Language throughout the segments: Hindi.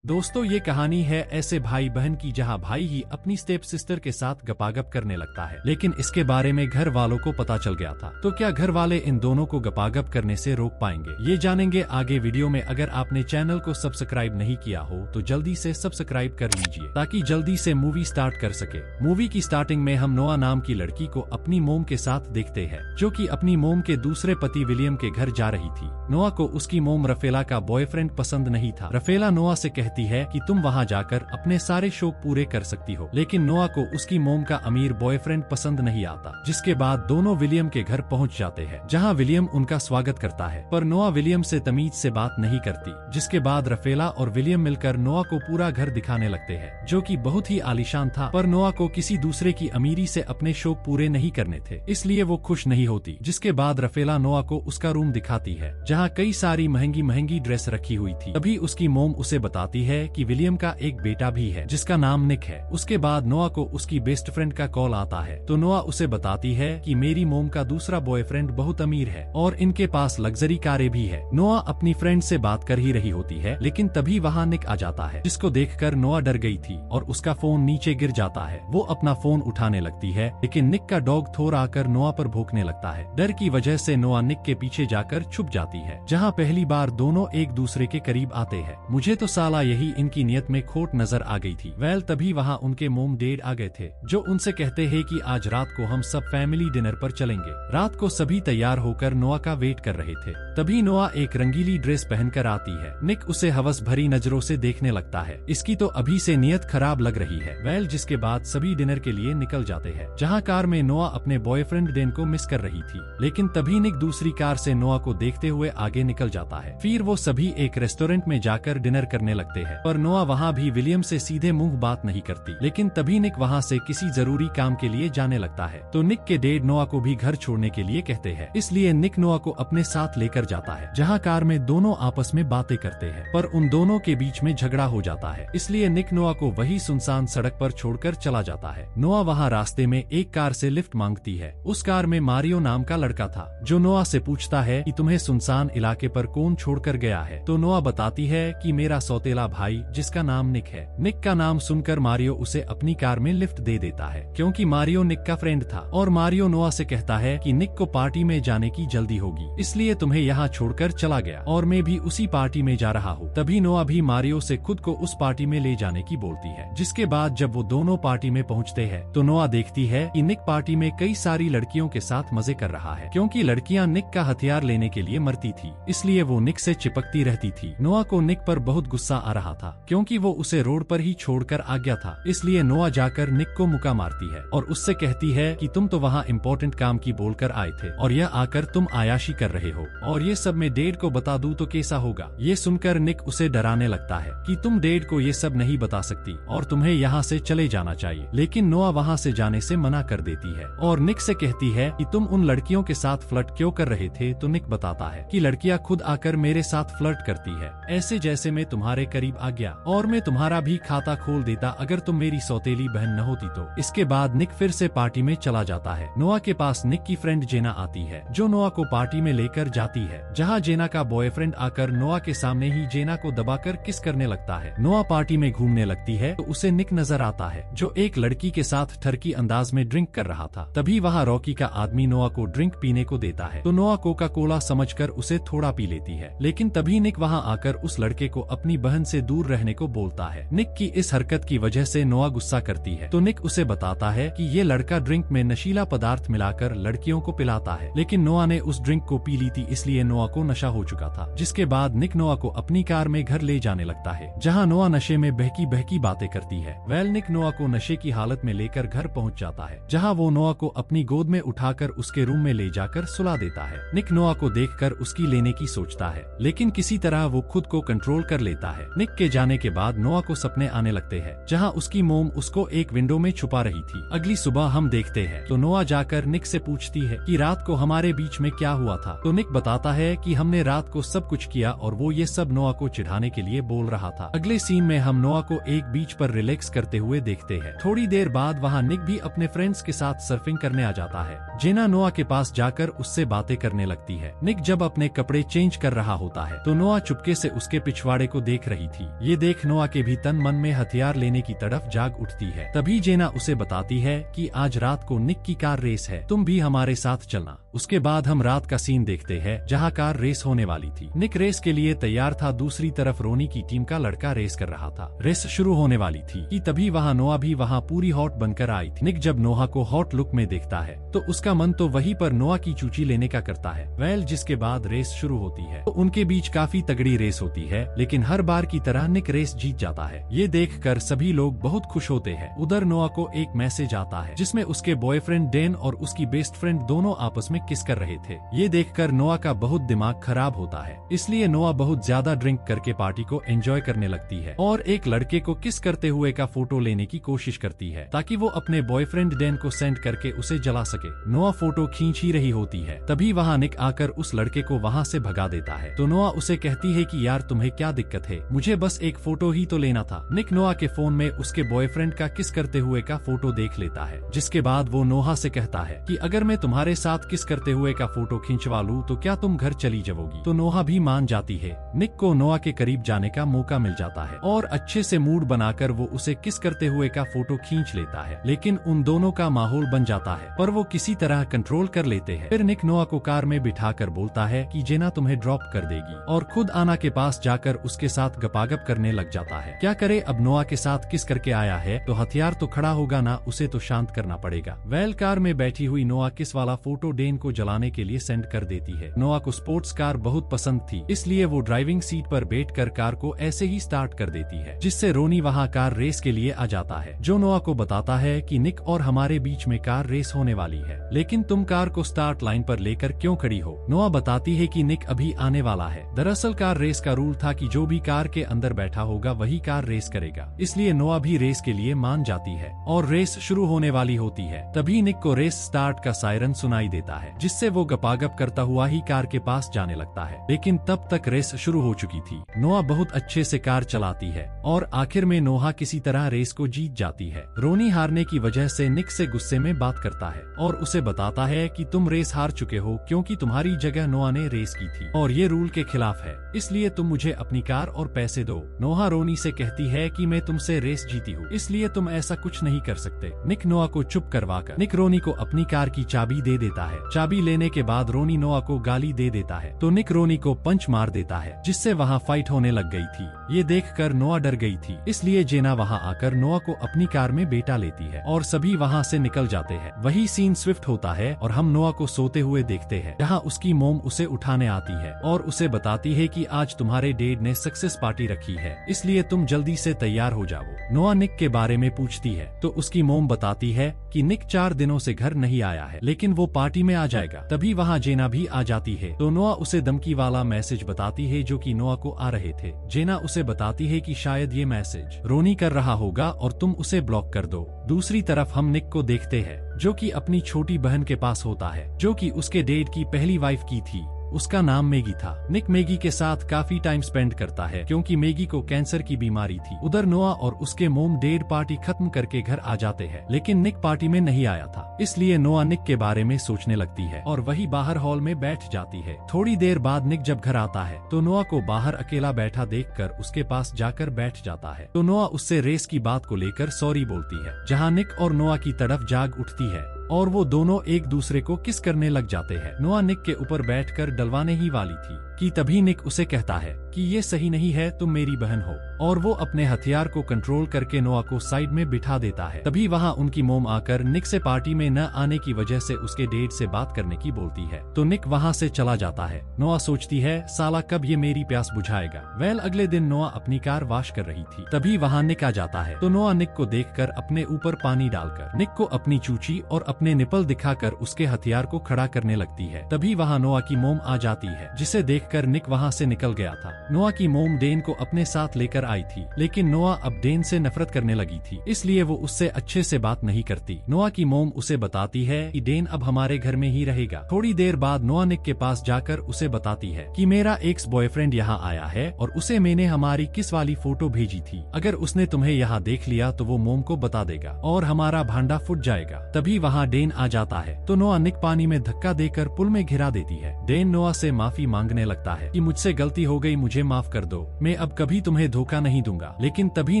दोस्तों, ये कहानी है ऐसे भाई बहन की जहां भाई ही अपनी स्टेप सिस्टर के साथ गपागप करने लगता है, लेकिन इसके बारे में घर वालों को पता चल गया था। तो क्या घर वाले इन दोनों को गपागप करने से रोक पाएंगे, ये जानेंगे आगे वीडियो में। अगर आपने चैनल को सब्सक्राइब नहीं किया हो तो जल्दी से सब्सक्राइब कर लीजिए ताकि जल्दी से मूवी स्टार्ट कर सके। मूवी की स्टार्टिंग में हम नोआ नाम की लड़की को अपनी मोम के साथ देखते हैं, जो कि अपनी मोम के दूसरे पति विलियम के घर जा रही थी। नोआ को उसकी मोम रफेला का बॉयफ्रेंड पसंद नहीं था। रफेला नोआ से कहती है कि तुम वहां जाकर अपने सारे शौक पूरे कर सकती हो, लेकिन नोआ को उसकी मोम का अमीर बॉयफ्रेंड पसंद नहीं आता। जिसके बाद दोनों विलियम के घर पहुंच जाते हैं, जहां विलियम उनका स्वागत करता है, पर नोआ विलियम से तमीज से बात नहीं करती। जिसके बाद रफेला और विलियम मिलकर नोआ को पूरा घर दिखाने लगते हैं, जो कि बहुत ही आलीशान था। पर नोआ को किसी दूसरे की अमीरी से अपने शौक पूरे नहीं करने थे, इसलिए वो खुश नहीं होती। जिसके बाद रफेला नोआ को उसका रूम दिखाती है, जहाँ कई सारी महंगी महंगी ड्रेस रखी हुई थी। तभी उसकी मोम उसे बताती है कि विलियम का एक बेटा भी है जिसका नाम निक है। उसके बाद नोआ को उसकी बेस्ट फ्रेंड का कॉल आता है, तो नोआ उसे बताती है कि मेरी मोम का दूसरा बॉयफ्रेंड बहुत अमीर है और इनके पास लग्जरी कारें भी है। नोआ अपनी फ्रेंड से बात कर ही रही होती है, लेकिन तभी वहाँ निक आ जाता है, जिसको देखकर नोआ डर गई थी और उसका फोन नीचे गिर जाता है। वो अपना फोन उठाने लगती है, लेकिन निक का डॉग थोर आकर नोआ पर भौंकने लगता है। डर की वजह से नोआ निक के पीछे जाकर छुप जाती है, जहाँ पहली बार दोनों एक दूसरे के करीब आते हैं। मुझे तो साला यही इनकी नियत में खोट नजर आ गई थी। वेल, तभी वहाँ उनके मोम डैड आ गए थे, जो उनसे कहते हैं कि आज रात को हम सब फैमिली डिनर पर चलेंगे। रात को सभी तैयार होकर नोआ का वेट कर रहे थे। तभी नोआ एक रंगीली ड्रेस पहनकर आती है। निक उसे हवस भरी नजरों से देखने लगता है, इसकी तो अभी से नियत खराब लग रही है। वेल, जिसके बाद सभी डिनर के लिए निकल जाते हैं, जहाँ कार में नोआ अपने बॉयफ्रेंड डेन को मिस कर रही थी। लेकिन तभी निक दूसरी कार से नोआ को देखते हुए आगे निकल जाता है। फिर वो सभी एक रेस्टोरेंट में जाकर डिनर करने लगते हैं, पर नोआ वहाँ भी विलियम से सीधे मुंह बात नहीं करती। लेकिन तभी निक वहाँ से किसी जरूरी काम के लिए जाने लगता है, तो निक के डैड नोआ को भी घर छोड़ने के लिए कहते हैं। इसलिए निक नोआ को अपने साथ लेकर जाता है, जहाँ कार में दोनों आपस में बातें करते हैं, पर उन दोनों के बीच में झगड़ा हो जाता है। इसलिए निक नोआ को वही सुनसान सड़क पर छोड़कर चला जाता है। नोआ वहाँ रास्ते में एक कार से लिफ्ट मांगती है। उस कार में मारियो नाम का लड़का था, जो नोआ से पूछता है कि तुम्हें सुनसान इलाके पर कौन छोड़कर गया है। तो नोआ बताती है कि मेरा सौतेला भाई, जिसका नाम निक है। निक का नाम सुनकर मारियो उसे अपनी कार में लिफ्ट दे देता है, क्योंकि मारियो निक का फ्रेंड था। और मारियो नोआ से कहता है कि निक को पार्टी में जाने की जल्दी होगी, इसलिए तुम्हें यहाँ छोड़कर चला गया और मैं भी उसी पार्टी में जा रहा हूँ। तभी नोआ भी मारियो से खुद को उस पार्टी में ले जाने की बोलती है। जिसके बाद जब वो दोनों पार्टी में पहुँचते हैं, तो नोआ देखती है कि निक पार्टी में कई सारी लड़कियों के साथ मजे कर रहा है, क्योंकि लड़कियाँ निक का हथियार लेने के लिए मरती थी, इसलिए वो निक से चिपकती रहती थी। नोआ को निक पर बहुत गुस्सा आ रहा था, क्योंकि वो उसे रोड पर ही छोड़कर आ गया था। इसलिए नोआ जाकर निक को मुक्का मारती है और उससे कहती है कि तुम तो वहाँ इम्पोर्टेंट काम की बोलकर आए थे और यह आकर तुम आयाशी कर रहे हो, और ये सब मैं डैड को बता दूं तो कैसा होगा। ये सुनकर निक उसे डराने लगता है कि तुम डैड को ये सब नहीं बता सकती और तुम्हें यहाँ से चले जाना चाहिए। लेकिन नोआ वहाँ से जाने से मना कर देती है और निक से कहती है कि तुम उन लड़कियों के साथ फ्लर्ट क्यों कर रहे थे। तो निक बताता है कि लड़कियाँ खुद आकर मेरे साथ फ्लर्ट करती है, ऐसे जैसे मैं तुम्हारे करीब आ गया और मैं तुम्हारा भी खाता खोल देता अगर तुम मेरी सौतेली बहन न होती तो। इसके बाद निक फिर से पार्टी में चला जाता है। नोआ के पास निक की फ्रेंड जेना आती है, जो नोआ को पार्टी में लेकर जाती है, जहां जेना का बॉयफ्रेंड आकर नोआ के सामने ही जेना को दबाकर किस करने लगता है। नोआ पार्टी में घूमने लगती है तो उसे निक नजर आता है, जो एक लड़की के साथ ठरकी अंदाज में ड्रिंक कर रहा था। तभी वहाँ रॉकी का आदमी नोआ को ड्रिंक पीने को देता है, तो नोआ कोका कोला समझकर उसे थोड़ा पी लेती है। लेकिन तभी निक वहाँ आकर उस लड़के को अपनी बहन से दूर रहने को बोलता है। निक की इस हरकत की वजह से नोआ गुस्सा करती है, तो निक उसे बताता है कि ये लड़का ड्रिंक में नशीला पदार्थ मिलाकर लड़कियों को पिलाता है। लेकिन नोआ ने उस ड्रिंक को पी ली थी, इसलिए नोआ को नशा हो चुका था। जिसके बाद निक नोआ को अपनी कार में घर ले जाने लगता है, जहां नोआ नशे में बहकी बहकी बातें करती है। वेल, निक नोआ को नशे की हालत में लेकर घर पहुंच जाता है, जहां वो नोआ को अपनी गोद में उठाकर उसके रूम में ले जाकर सुला देता है। निक नोआ को देखकर उसकी लेने की सोचता है, लेकिन किसी तरह वो खुद को कंट्रोल कर लेता है। निक के जाने के बाद नोआ को सपने आने लगते हैं, जहां उसकी मोम उसको एक विंडो में छुपा रही थी। अगली सुबह हम देखते हैं तो नोआ जाकर निक से पूछती है कि रात को हमारे बीच में क्या हुआ था। तो निक बताता है कि हमने रात को सब कुछ किया और वो ये सब नोआ को चिढ़ाने के लिए बोल रहा था। अगले सीन में हम नोआ को एक बीच पर रिलैक्स करते हुए देखते हैं। थोड़ी देर बाद वहाँ निक भी अपने फ्रेंड्स के साथ सर्फिंग करने आ जाता है। जेना नोआ के पास जाकर उससे बातें करने लगती है। निक जब अपने कपड़े चेंज कर रहा होता है तो नोआ चुपके से उसके पिछवाड़े को देख रही थी। ये देख नोआ के भी तन मन में हथियार लेने की तड़फ जाग उठती है। तभी जेना उसे बताती है कि आज रात को निक की कार रेस है, तुम भी हमारे साथ चलना। उसके बाद हम रात का सीन देखते हैं जहाँ कार रेस होने वाली थी। निक रेस के लिए तैयार था, दूसरी तरफ रोनी की टीम का लड़का रेस कर रहा था। रेस शुरू होने वाली थी कि तभी वहाँ नोआ भी वहाँ पूरी हॉट बनकर आई थी। निक जब नोआ को हॉट लुक में देखता है तो उसका मन तो वहीं पर नोआ की चूची लेने का करता है। वेल, जिसके बाद रेस शुरू होती है तो उनके बीच काफी तगड़ी रेस होती है, लेकिन हर बार की तरह निक रेस जीत जाता है। ये देखकर सभी लोग बहुत खुश होते हैं। उधर नोआ को एक मैसेज आता है जिसमें उसके बॉयफ्रेंड डेन और उसकी बेस्ट फ्रेंड दोनों आपस में किस कर रहे थे। ये देखकर नोआ का बहुत दिमाग खराब होता है, इसलिए नोआ बहुत ज्यादा ड्रिंक करके पार्टी को एंजॉय करने लगती है और एक लड़के को किस करते हुए का फोटो लेने की कोशिश करती है ताकि वो अपने बॉयफ्रेंड डेन को सेंड करके उसे जला सके। नोआ फोटो खींच ही रही होती है, तभी वहाँ निक आकर उस लड़के को वहाँ से भगा देता है। तो नोआ उसे कहती है कि यार तुम्हें क्या दिक्कत है, मुझे बस एक फोटो ही तो लेना था। निक नोआ के फोन में उसके बॉयफ्रेंड का किस करते हुए का फोटो देख लेता है, जिसके बाद वो नोहा से कहता है कि अगर मैं तुम्हारे साथ किस करते हुए का फोटो खिंचवा लूं तो क्या तुम घर चली जाओगी। तो नोहा भी मान जाती है। निक को नोआ के करीब जाने का मौका मिल जाता है और अच्छे से मूड बनाकर वो उसे किस करते हुए का फोटो खींच लेता है, लेकिन उन दोनों का माहौल बन जाता है पर वो किसी तरह कंट्रोल कर लेते हैं। फिर निक नोआ को कार में बिठाकर बोलता है कि जेना तुम्हें ड्रॉप कर देगी और खुद आना के पास जाकर उसके साथ गपागप करने लग जाता है। क्या करे, अब नोआ के साथ किस करके आया है तो हथियार तो खड़ा होगा ना, उसे तो शांत करना पड़ेगा। वेल, कार में बैठी हुई नोआ किस वाला फोटो डेन को जलाने के लिए सेंड कर देती है। नोआ को स्पोर्ट्स कार बहुत पसंद थी, इसलिए वो ड्राइविंग सीट पर बैठकर कार को ऐसे ही स्टार्ट कर देती है, जिससे रोनी वहाँ कार रेस के लिए आ जाता है, जो नोआ को बताता है कि निक और हमारे बीच में कार रेस होने वाली है, लेकिन तुम कार को स्टार्ट लाइन पर लेकर क्यों खड़ी हो। नोआ बताती है कि निक अभी आने वाला है। दरअसल कार रेस का रूल था कि जो भी कार के अंदर बैठा होगा वही कार रेस करेगा, इसलिए नोआ भी रेस के लिए मान जाती है और रेस शुरू होने वाली होती है। तभी निक को रेस स्टार्ट का सायरन सुनाई देता है, जिससे वो गपागप करता हुआ ही कार के पास जाने लगता है, लेकिन तब तक रेस शुरू हो चुकी थी। नोआ बहुत अच्छे से कार चलाती है और आखिर में नोहा किसी तरह रेस को जीत जाती है। रोनी हारने की वजह से निक से गुस्से में बात करता है और उसे बताता है कि तुम रेस हार चुके हो क्योंकि तुम्हारी जगह नोआ ने रेस की थी और ये रूल के खिलाफ है, इसलिए तुम मुझे अपनी कार और पैसे दो। नोहा रोनी से कहती है कि मैं तुमसे रेस जीती हूँ, इसलिए तुम ऐसा कुछ नहीं कर सकते। निक नोआ को चुप करवाकर निक रोनी को अपनी कार की चाबी दे देता है। चाबी लेने के बाद रोनी नोआ को गाली दे देता है तो निक रोनी को पंच मार देता है, जिससे वहाँ फाइट होने लग गई थी। ये देखकर नोआ डर गई थी, इसलिए जेना वहाँ आकर नोआ को अपनी कार में बैठा लेती है और सभी वहाँ से निकल जाते हैं। वही सीन स्विफ्ट होता है और हम नोआ को सोते हुए देखते हैं, जहाँ उसकी मोम उसे उठाने आती है और उसे बताती है कि आज तुम्हारे डैड ने सक्सेस पार्टी रखी है, इसलिए तुम जल्दी से तैयार हो जाओ। नोआ निक के बारे में पूछती है तो उसकी मोम बताती है कि निक 4 दिनों से घर नहीं आया है, लेकिन वो पार्टी में आ जाएगा। तभी वहाँ जेना भी आ जाती है तो नोआ उसे धमकी वाला मैसेज बताती है जो कि नोआ को आ रहे थे। जेना उसे बताती है कि शायद ये मैसेज रोनी कर रहा होगा और तुम उसे ब्लॉक कर दो। दूसरी तरफ हम निक को देखते हैं जो कि अपनी छोटी बहन के पास होता है, जो कि उसके डैड की पहली वाइफ की थी। उसका नाम मैगी था। निक मैगी के साथ काफी टाइम स्पेंड करता है क्योंकि मैगी को कैंसर की बीमारी थी। उधर नोआ और उसके मोम डैड पार्टी खत्म करके घर आ जाते हैं, लेकिन निक पार्टी में नहीं आया था, इसलिए नोआ निक के बारे में सोचने लगती है और वही बाहर हॉल में बैठ जाती है। थोड़ी देर बाद निक जब घर आता है तो नोआ को बाहर अकेला बैठा देखकर उसके पास जाकर बैठ जाता है। तो नोआ उससे रेस की बात को लेकर सॉरी बोलती है, जहाँ निक और नोआ की तरफ जाग उठती है और वो दोनों एक दूसरे को किस करने लग जाते हैं। नोआ निक के ऊपर बैठकर डलवाने ही वाली थी कि तभी निक उसे कहता है कि ये सही नहीं है, तुम मेरी बहन हो, और वो अपने हथियार को कंट्रोल करके नोआ को साइड में बिठा देता है। तभी वहाँ उनकी मोम आकर निक से पार्टी में न आने की वजह से उसके डैड से बात करने की बोलती है, तो निक वहाँ से चला जाता है। नोआ सोचती है साला कब ये मेरी प्यास बुझाएगा। वेल, अगले दिन नोआ अपनी कार वॉश कर रही थी, तभी वहाँ निक आ जाता है तो नोआ निक को देखकर अपने ऊपर पानी डालकर निक को अपनी चूची और अपने निपल दिखाकर उसके हथियार को खड़ा करने लगती है। तभी वहाँ नोआ की मोम आ जाती है, जिसे देखकर निक वहाँ से निकल गया था। नोआ की मोम डेन को अपने साथ लेकर आई थी, लेकिन नोआ अब डेन से नफरत करने लगी थी, इसलिए वो उससे अच्छे से बात नहीं करती। नोआ की मोम उसे बताती है कि डेन अब हमारे घर में ही रहेगा। थोड़ी देर बाद नोआ निक के पास जाकर उसे बताती है कि मेरा एक्स बॉयफ्रेंड यहाँ आया है और उसे मैंने हमारी किस वाली फोटो भेजी थी, अगर उसने तुम्हें यहाँ देख लिया तो वो मोम को बता देगा और हमारा भांडा फूट जाएगा। तभी वहाँ डेन आ जाता है तो नोआ निक पानी में धक्का देकर पुल में घिरा देती है। डेन नोआ से माफी मांगने लगता है कि मुझसे गलती हो गई, मुझे माफ कर दो, मैं अब कभी तुम्हें धोखा नहीं दूंगा। लेकिन तभी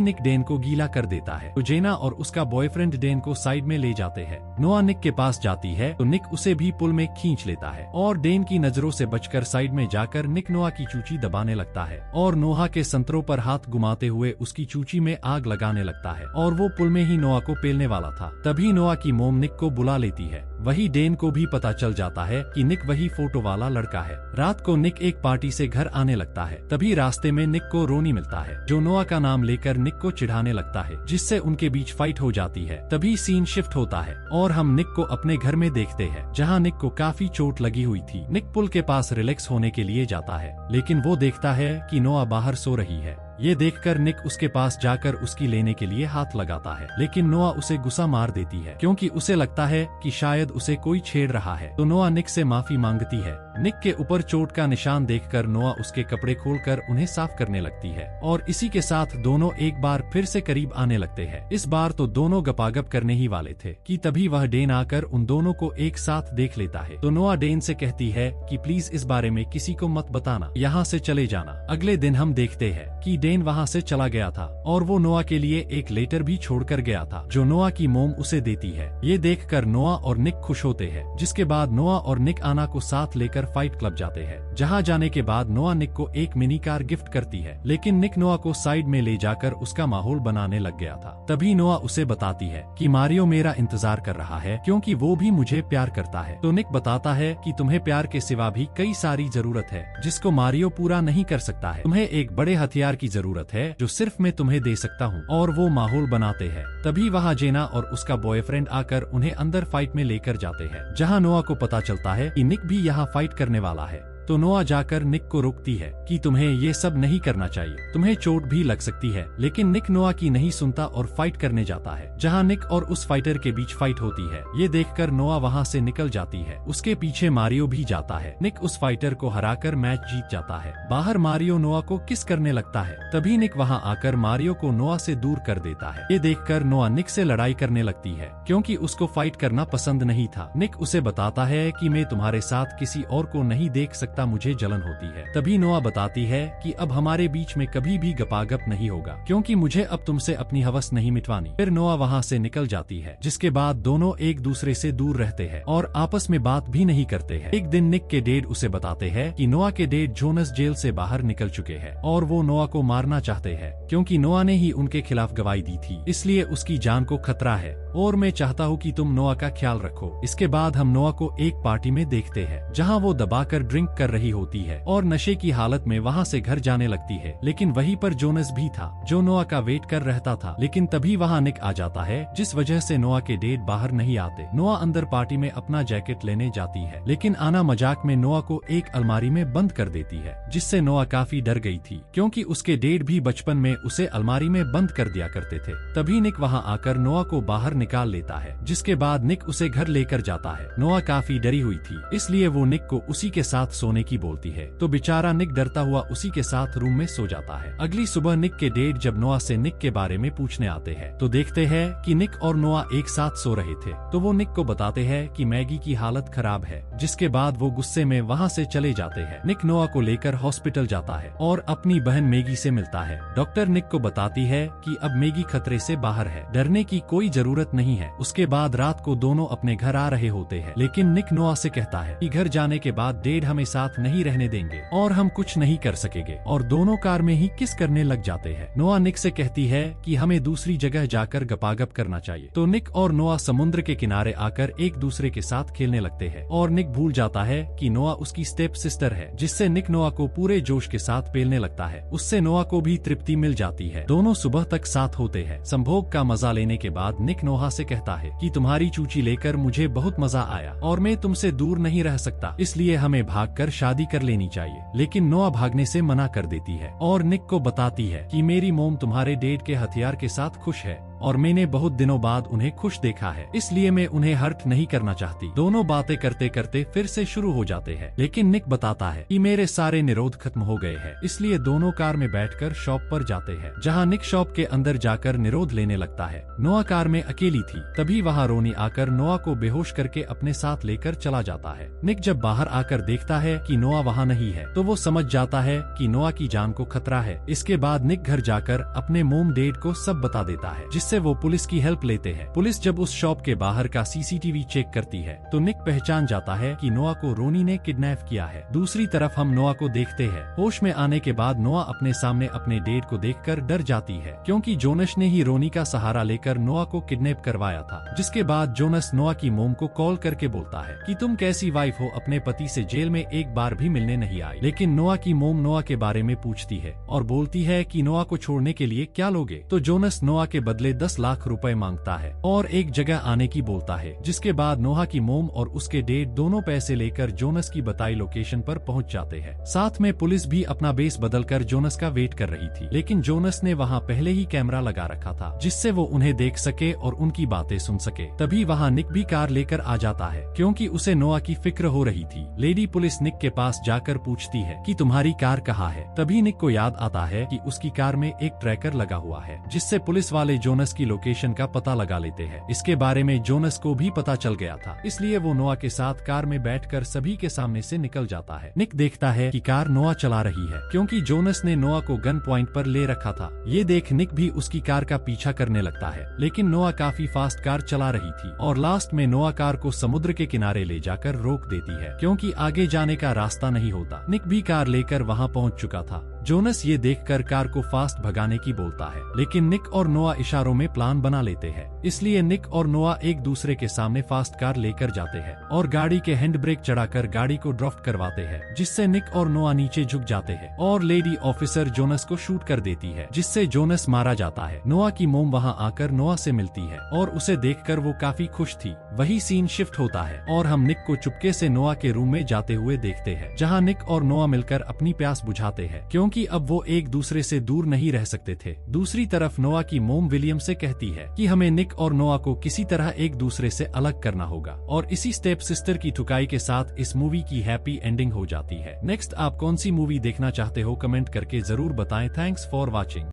निक डेन को गीला कर देता है। तो जेना और उसका बॉयफ्रेंड डेन को साइड में ले जाते हैं। नोआ निक के पास जाती है तो निक उसे भी पुल में खींच लेता है और डेन की नजरों से बचकर साइड में जाकर निक नोआ की चूची दबाने लगता है और नोहा के संतरों पर हाथ घुमाते हुए उसकी चूची में आग लगाने लगता है और वो पुल में ही नोआ को पेलने वाला था। तभी नोआ की मोम निक को बुला लेती है। वही डेन को भी पता चल जाता है कि निक वही फोटो वाला लड़का है। रात को निक एक पार्टी से घर आने लगता है। तभी रास्ते में निक को रोनी मिलता है जो नोआ का नाम लेकर निक को चिढ़ाने लगता है, जिससे उनके बीच फाइट हो जाती है। तभी सीन शिफ्ट होता है और हम निक को अपने घर में देखते हैं जहां निक को काफी चोट लगी हुई थी। निक पुल के पास रिलैक्स होने के लिए जाता है लेकिन वो देखता है कि नोआ बाहर सो रही है। ये देखकर निक उसके पास जाकर उसकी लेने के लिए हाथ लगाता है लेकिन नोआ उसे गुस्सा मार देती है क्योंकि उसे लगता है कि शायद उसे कोई छेड़ रहा है। तो नोआ निक से माफी मांगती है। निक के ऊपर चोट का निशान देखकर नोआ उसके कपड़े खोलकर उन्हें साफ करने लगती है और इसी के साथ दोनों एक बार फिर से करीब आने लगते हैं। इस बार तो दोनों गपागप करने ही वाले थे कि तभी वह डेन आकर उन दोनों को एक साथ देख लेता है। तो नोआ डेन से कहती है कि प्लीज इस बारे में किसी को मत बताना, यहाँ से चले जाना। अगले दिन हम देखते हैं कि डेन वहाँ से चला गया था और वो नोआ के लिए एक लेटर भी छोड़कर गया था जो नोआ की मोम उसे देती है। ये देखकर नोआ और निक खुश होते हैं, जिसके बाद नोआ और निक आना को साथ लेकर फाइट क्लब जाते हैं, जहाँ जाने के बाद नोआ निक को एक मिनी कार गिफ्ट करती है। लेकिन निक नोआ को साइड में ले जाकर उसका माहौल बनाने लग गया था। तभी नोआ उसे बताती है कि मारियो मेरा इंतजार कर रहा है क्योंकि वो भी मुझे प्यार करता है। तो निक बताता है कि तुम्हें प्यार के सिवा भी कई सारी जरूरत है जिसको मारियो पूरा नहीं कर सकता है। तुम्हें एक बड़े हथियार की जरूरत है जो सिर्फ मैं तुम्हें दे सकता हूँ। और वो माहौल बनाते हैं। तभी वहाँ जेना और उसका बॉयफ्रेंड आकर उन्हें अंदर फाइट में लेकर जाते हैं, जहाँ नोआ को पता चलता है कि निक भी यहाँ फाइट करने वाला है। तो नोआ जाकर निक को रोकती है कि तुम्हें ये सब नहीं करना चाहिए, तुम्हें चोट भी लग सकती है। लेकिन निक नोआ की नहीं सुनता और फाइट करने जाता है, जहां निक और उस फाइटर के बीच फाइट होती है। ये देखकर नोआ वहां से निकल जाती है। उसके पीछे मारियो भी जाता है। निक उस फाइटर को हराकर मैच जीत जाता है। बाहर मारियो नोआ को किस करने लगता है। तभी निक वहां आकर मारियो को नोआ से दूर कर देता है। ये देखकर नोआ निक से लड़ाई करने लगती है क्योंकि उसको फाइट करना पसंद नहीं था। निक उसे बताता है कि मैं तुम्हारे साथ किसी और को नहीं देख सकता, मुझे जलन होती है। तभी नोआ बताती है कि अब हमारे बीच में कभी भी गपागप नहीं होगा क्योंकि मुझे अब तुमसे अपनी हवस नहीं मिटवानी। फिर नोआ वहाँ से निकल जाती है, जिसके बाद दोनों एक दूसरे से दूर रहते हैं और आपस में बात भी नहीं करते हैं। एक दिन निक के डैड उसे बताते हैं कि नोआ के डैड जोनस जेल से बाहर निकल चुके हैं और वो नोआ को मारना चाहते हैं क्योंकि नोआ ने ही उनके खिलाफ गवाही दी थी, इसलिए उसकी जान को खतरा है और मैं चाहता हूँ कि तुम नोआ का ख्याल रखो। इसके बाद हम नोआ को एक पार्टी में देखते हैं जहाँ वो दबाकर ड्रिंक कर रही होती है और नशे की हालत में वहाँ से घर जाने लगती है। लेकिन वहीं पर जोनस भी था जो नोआ का वेट कर रहता था। लेकिन तभी वहाँ निक आ जाता है, जिस वजह से नोआ के डेट बाहर नहीं आते। नोआ अंदर पार्टी में अपना जैकेट लेने जाती है, लेकिन आना मजाक में नोआ को एक अलमारी में बंद कर देती है, जिससे नोआ काफी डर गई थी क्योंकि उसके डेट भी बचपन में उसे अलमारी में बंद कर दिया करते थे। तभी निक वहाँ आकर नोआ को बाहर निकाल लेता है, जिसके बाद निक उसे घर लेकर जाता है। नोआ काफी डरी हुई थी, इसलिए वो निक को उसी के साथ सोने की बोलती है। तो बेचारा निक डरता हुआ उसी के साथ रूम में सो जाता है। अगली सुबह निक के डैड जब नोआ से निक के बारे में पूछने आते हैं तो देखते हैं कि निक और नोआ एक साथ सो रहे थे। तो वो निक को बताते हैं कि मैगी की हालत खराब है, जिसके बाद वो गुस्से में वहाँ से चले जाते हैं। निक नोआ को लेकर हॉस्पिटल जाता है और अपनी बहन मैगी से मिलता है। डॉक्टर निक को बताती है कि अब मैगी खतरे से बाहर है, डरने की कोई जरूरत नहीं है। उसके बाद रात को दोनों अपने घर आ रहे होते हैं, लेकिन निक नोआ से कहता है कि घर जाने के बाद डैड हमें साथ नहीं रहने देंगे और हम कुछ नहीं कर सकेंगे, और दोनों कार में ही किस करने लग जाते हैं। नोआ निक से कहती है कि हमें दूसरी जगह जाकर गपागप करना चाहिए। तो निक और नोआ समुद्र के किनारे आकर एक दूसरे के साथ खेलने लगते हैं और निक भूल जाता है कि नोआ उसकी स्टेप सिस्टर है, जिससे निक नोआ को पूरे जोश के साथ पेलने लगता है। उससे नोआ को भी तृप्ति मिल जाती है। दोनों सुबह तक साथ होते हैं। संभोग का मजा लेने के बाद निक नोआ से कहता है कि तुम्हारी चूची लेकर मुझे बहुत मजा आया और मैं तुमसे दूर नहीं रह सकता, इसलिए हमें भागकर शादी कर लेनी चाहिए। लेकिन नोआ भागने से मना कर देती है और निक को बताती है कि मेरी मोम तुम्हारे डैड के हथियार के साथ खुश है और मैंने बहुत दिनों बाद उन्हें खुश देखा है, इसलिए मैं उन्हें हर्ट नहीं करना चाहती। दोनों बातें करते करते फिर से शुरू हो जाते हैं, लेकिन निक बताता है कि मेरे सारे निरोध खत्म हो गए हैं, इसलिए दोनों कार में बैठकर शॉप पर जाते हैं, जहां निक शॉप के अंदर जाकर निरोध लेने लगता है। नोआ कार में अकेली थी, तभी वहां रोनी आकर नोआ को बेहोश करके अपने साथ लेकर चला जाता है। निक जब बाहर आकर देखता है कि नोआ वहां नहीं है, तो वो समझ जाता है कि नोआ की जान को खतरा है। इसके बाद निक घर जाकर अपने मोम डैड को सब बता देता है, जिससे वो पुलिस की हेल्प लेते हैं। पुलिस जब उस शॉप के बाहर का सीसीटीवी चेक करती है, तो निक पहचान जाता है कि नोआ को रोनी ने किडनैप किया है। दूसरी तरफ हम नोआ को देखते हैं। होश में आने के बाद नोआ अपने सामने अपने डैड को देखकर डर जाती है, क्योंकि जोनस ने ही रोनी का सहारा लेकर नोआ को किडनैप करवाया था। जिसके बाद जोनस नोआ की मोम को कॉल करके बोलता है कि तुम कैसी वाइफ हो, अपने पति से जेल में एक बार भी मिलने नहीं आई। लेकिन नोआ की मोम नोआ के बारे में पूछती है और बोलती है कि नोआ को छोड़ने के लिए क्या लोगे। तो जोनस नोआ के बदले 10 लाख रुपए मांगता है और एक जगह आने की बोलता है। जिसके बाद नोआ की मोम और उसके डैड दोनों पैसे लेकर जोनस की बताई लोकेशन पर पहुंच जाते हैं। साथ में पुलिस भी अपना बेस बदलकर जोनस का वेट कर रही थी, लेकिन जोनस ने वहां पहले ही कैमरा लगा रखा था, जिससे वो उन्हें देख सके और उनकी बातें सुन सके। तभी वहां निक भी कार लेकर आ जाता है, क्योंकि उसे नोआ की फिक्र हो रही थी। लेडी पुलिस निक के पास जाकर पूछती है कि तुम्हारी कार कहाँ है। तभी निक को याद आता है कि उसकी कार में एक ट्रैकर लगा हुआ है, जिससे पुलिस वाले जोनस की लोकेशन का पता लगा लेते हैं। इसके बारे में जोनस को भी पता चल गया था, इसलिए वो नोआ के साथ कार में बैठकर सभी के सामने से निकल जाता है। निक देखता है कि कार नोआ चला रही है, क्योंकि जोनस ने नोआ को गन पॉइंट पर ले रखा था। ये देख निक भी उसकी कार का पीछा करने लगता है, लेकिन नोआ काफी फास्ट कार चला रही थी और लास्ट में नोआ कार को समुद्र के किनारे ले जाकर रोक देती है, क्योंकि आगे जाने का रास्ता नहीं होता। निक भी कार लेकर वहां पहुंच चुका था। जोनस ये देखकर कार को फास्ट भगाने की बोलता है, लेकिन निक और नोआ इशारों में प्लान बना लेते हैं। इसलिए निक और नोआ एक दूसरे के सामने फास्ट कार लेकर जाते हैं और गाड़ी के हैंड ब्रेक चढ़ाकर गाड़ी को ड्राफ्ट करवाते हैं, जिससे निक और नोआ नीचे झुक जाते हैं और लेडी ऑफिसर जोनस को शूट कर देती है, जिससे जोनस मारा जाता है। नोआ की मोम वहां आकर नोआ से मिलती है और उसे देखकर वो काफी खुश थी। वही सीन शिफ्ट होता है और हम निक को चुपके से नोआ के रूम में जाते हुए देखते हैं, जहाँ निक और नोआ मिलकर अपनी प्यास बुझाते हैं, क्योंकि अब वो एक दूसरे से दूर नहीं रह सकते थे। दूसरी तरफ नोआ की मोम विलियम से कहती है कि हमें निक और नोआ को किसी तरह एक दूसरे से अलग करना होगा, और इसी स्टेप सिस्टर की ठुकाई के साथ इस मूवी की हैप्पी एंडिंग हो जाती है। नेक्स्ट आप कौन सी मूवी देखना चाहते हो कमेंट करके जरूर बताएं। Thanks for watching.